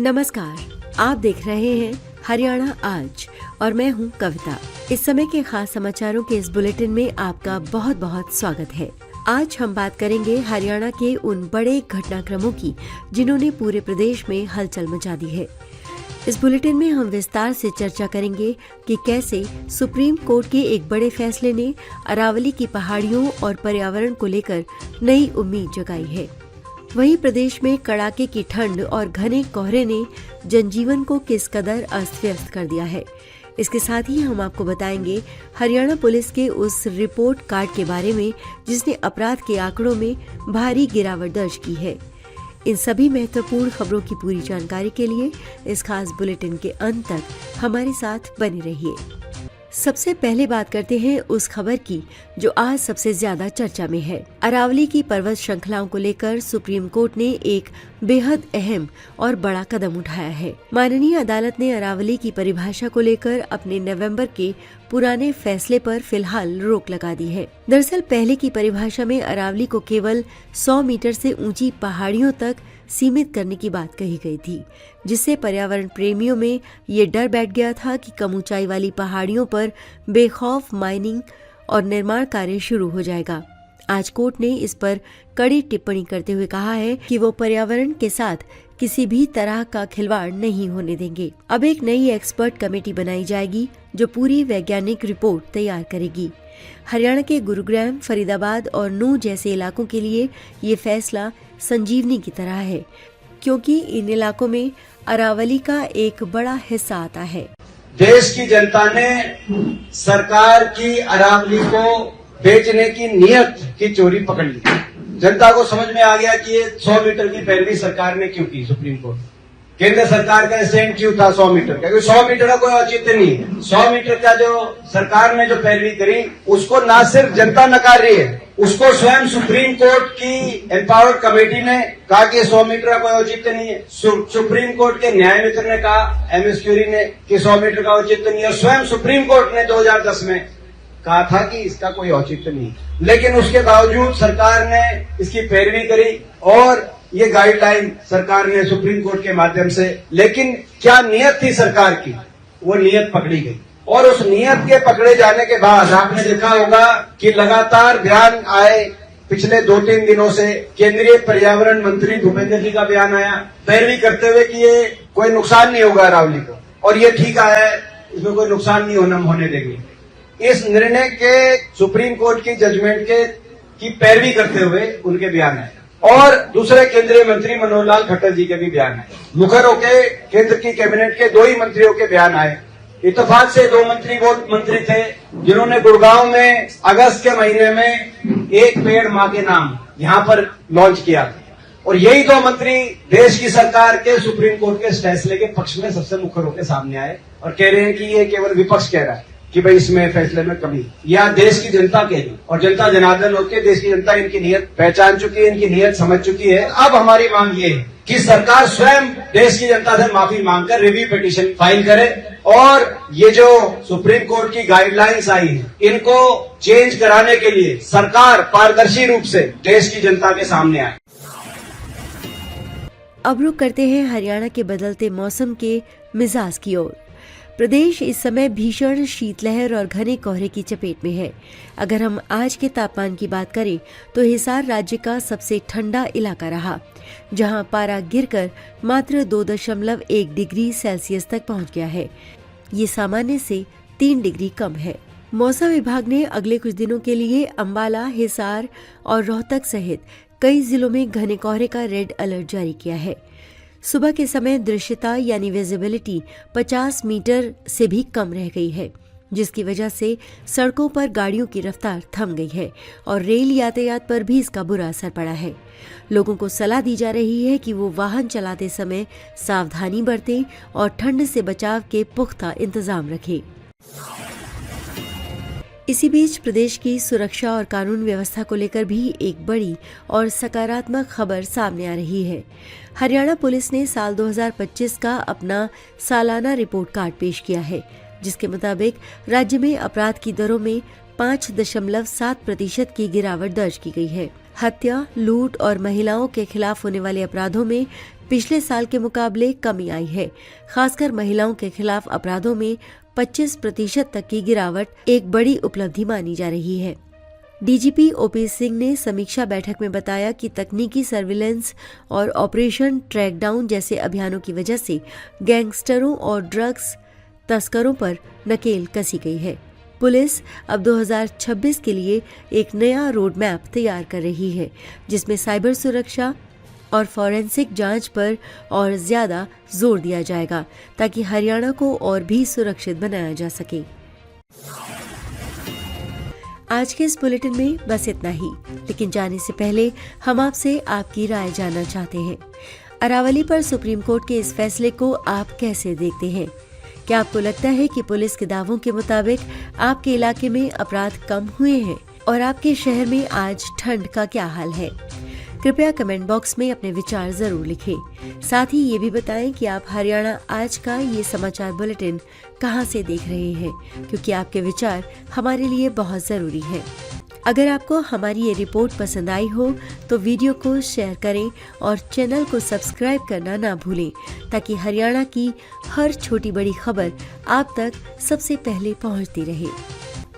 नमस्कार, आप देख रहे हैं हरियाणा आज और मैं हूं कविता। इस समय के खास समाचारों के इस बुलेटिन में आपका बहुत बहुत स्वागत है। आज हम बात करेंगे हरियाणा के उन बड़े घटनाक्रमों की जिन्होंने पूरे प्रदेश में हलचल मचा दी है। इस बुलेटिन में हम विस्तार से चर्चा करेंगे कि कैसे सुप्रीम कोर्ट के एक बड़े फैसले ने अरावली की पहाड़ियों और पर्यावरण को लेकर नई उम्मीद जगाई है। वहीं प्रदेश में कड़ाके की ठंड और घने कोहरे ने जनजीवन को किस कदर अस्त व्यस्त कर दिया है। इसके साथ ही हम आपको बताएंगे हरियाणा पुलिस के उस रिपोर्ट कार्ड के बारे में जिसने अपराध के आंकड़ों में भारी गिरावट दर्ज की है। इन सभी महत्वपूर्ण खबरों की पूरी जानकारी के लिए इस खास बुलेटिन के अंत तक हमारे साथ बने रहिए। सबसे पहले बात करते हैं उस खबर की जो आज सबसे ज्यादा चर्चा में है। अरावली की पर्वत श्रृंखलाओं को लेकर सुप्रीम कोर्ट ने एक बेहद अहम और बड़ा कदम उठाया है। माननीय अदालत ने अरावली की परिभाषा को लेकर अपने नवंबर के पुराने फैसले पर फिलहाल रोक लगा दी है। दरअसल पहले की परिभाषा में अरावली को केवल 100 मीटर से ऊंची पहाड़ियों तक सीमित करने की बात कही गई थी, जिससे पर्यावरण प्रेमियों में ये डर बैठ गया था कि कम ऊंचाई वाली पहाड़ियों पर बेखौफ माइनिंग और निर्माण कार्य शुरू हो जाएगा। आज कोर्ट ने इस पर कड़ी टिप्पणी करते हुए कहा है कि वो पर्यावरण के साथ किसी भी तरह का खिलवाड़ नहीं होने देंगे। अब एक नई एक्सपर्ट कमेटी बनाई जाएगी जो पूरी वैज्ञानिक रिपोर्ट तैयार करेगी। हरियाणा के गुरुग्राम, फरीदाबाद और नूह जैसे इलाकों के लिए ये फैसला संजीवनी की तरह है, क्योंकि इन इलाकों में अरावली का एक बड़ा हिस्सा आता है। देश की जनता ने सरकार की अरावली को बेचने की नियत की चोरी पकड़ ली। जनता को समझ में आ गया कि ये 100 मीटर की पैरवी सरकार ने क्यों की। सुप्रीम कोर्ट केंद्र सरकार का स्टैंड क्यों था 100 मीटर का, क्योंकि 100 मीटर का कोई औचित्य नहीं है। 100 मीटर का जो सरकार ने जो पैरवी करी उसको ना सिर्फ जनता नकार रही है, उसको स्वयं सुप्रीम कोर्ट की एम्पावर्ड कमेटी ने कहा कि 100 मीटर का कोई औचित्य नहीं है। सुप्रीम कोर्ट के न्याय मित्र ने कहा, एमएस क्यूरी ने, कि 100 मीटर का औचित्य नहीं है। स्वयं सुप्रीम कोर्ट ने 2010 में कहा था कि इसका कोई औचित्य नहीं, लेकिन उसके बावजूद सरकार ने इसकी पैरवी करी और ये गाइडलाइन सरकार ने सुप्रीम कोर्ट के माध्यम से, लेकिन क्या नियत थी सरकार की, वो नियत पकड़ी गई। और उस नियत के पकड़े जाने के बाद आपने देखा होगा कि लगातार बयान आए। पिछले 2-3 दिनों से केंद्रीय पर्यावरण मंत्री भूपेंद्र जी का बयान आया पैरवी करते हुए कि ये कोई नुकसान नहीं होगा अरावली को, और ये ठीक आया है, इसमें कोई नुकसान नहीं होने देंगे। इस निर्णय के सुप्रीम कोर्ट की जजमेंट की पैरवी करते हुए उनके बयान आए और दूसरे केंद्रीय मंत्री मनोहर लाल खट्टर जी के भी बयान आए। मुखर होके केंद्र की कैबिनेट के 2 ही मंत्रियों के बयान आए। इत्तेफाक से 2 मंत्री वो मंत्री थे जिन्होंने गुड़गांव में अगस्त के महीने में एक पेड़ मां के नाम यहां पर लॉन्च किया, और यही 2 मंत्री देश की सरकार के सुप्रीम कोर्ट के इस फैसले के पक्ष में सबसे मुखर होकर सामने आए और कह रहे हैं कि ये केवल विपक्ष कह रहा है कि भाई इसमें फैसले में कमी, या देश की जनता कह रही, और जनता जनार्दन होकर देश की जनता इनकी नियत पहचान चुकी है, इनकी नियत समझ चुकी है। अब हमारी मांग ये है कि सरकार स्वयं देश की जनता से माफी मांगकर रिव्यू पिटीशन फाइल करे और ये जो सुप्रीम कोर्ट की गाइडलाइंस आई है इनको चेंज कराने के लिए सरकार पारदर्शी रूप से देश की जनता के सामने आए। अब रुक करते हैं हरियाणा के बदलते मौसम के मिजाज की ओर। प्रदेश इस समय भीषण शीतलहर और घने कोहरे की चपेट में है। अगर हम आज के तापमान की बात करें तो हिसार राज्य का सबसे ठंडा इलाका रहा, जहां पारा गिरकर मात्र 2.1 डिग्री सेल्सियस तक पहुंच गया है। ये सामान्य से 3 डिग्री कम है। मौसम विभाग ने अगले कुछ दिनों के लिए अंबाला, हिसार और रोहतक सहित कई जिलों में घने कोहरे का रेड अलर्ट जारी किया है। सुबह के समय दृश्यता यानी विजिबिलिटी 50 मीटर से भी कम रह गई है, जिसकी वजह से सड़कों पर गाड़ियों की रफ्तार थम गई है और रेल यातायात पर भी इसका बुरा असर पड़ा है। लोगों को सलाह दी जा रही है कि वो वाहन चलाते समय सावधानी बरतें और ठंड से बचाव के पुख्ता इंतजाम रखें। इसी बीच प्रदेश की सुरक्षा और कानून व्यवस्था को लेकर भी एक बड़ी और सकारात्मक खबर सामने आ रही है। हरियाणा पुलिस ने साल 2025 का अपना सालाना रिपोर्ट कार्ड पेश किया है, जिसके मुताबिक राज्य में अपराध की दरों में 5.7% की गिरावट दर्ज की गई है। हत्या, लूट और महिलाओं के खिलाफ होने वाले अपराधों में पिछले साल के मुकाबले कमी आई है। खासकर महिलाओं के खिलाफ अपराधों में 25% तक की गिरावट एक बड़ी उपलब्धि मानी जा रही है। डीजीपी ओपी सिंह ने समीक्षा बैठक में बताया कि तकनीकी सर्विलेंस और ऑपरेशन ट्रैकडाउन जैसे अभियानों की वजह से गैंगस्टरों और ड्रग्स तस्करों पर नकेल कसी गई है। पुलिस अब 2026 के लिए एक नया रोड मैप तैयार कर रही है, जिसमें साइबर सुरक्षा और फॉरेंसिक जांच पर और ज्यादा जोर दिया जाएगा ताकि हरियाणा को और भी सुरक्षित बनाया जा सके। आज के इस बुलेटिन में बस इतना ही, लेकिन जाने से पहले हम आपसे आपकी राय जानना चाहते हैं। अरावली पर सुप्रीम कोर्ट के इस फैसले को आप कैसे देखते हैं? क्या आपको लगता है कि पुलिस के दावों के मुताबिक आपके इलाके में अपराध कम हुए हैं और आपके शहर में आज ठंड का क्या हाल है? कृपया कमेंट बॉक्स में अपने विचार जरूर लिखें। साथ ही ये भी बताएं कि आप हरियाणा आज का ये समाचार बुलेटिन कहां से देख रहे हैं, क्योंकि आपके विचार हमारे लिए बहुत जरूरी है। अगर आपको हमारी ये रिपोर्ट पसंद आई हो तो वीडियो को शेयर करें और चैनल को सब्सक्राइब करना ना भूलें, ताकि हरियाणा की हर छोटी बड़ी खबर आप तक सबसे पहले पहुंचती रहे।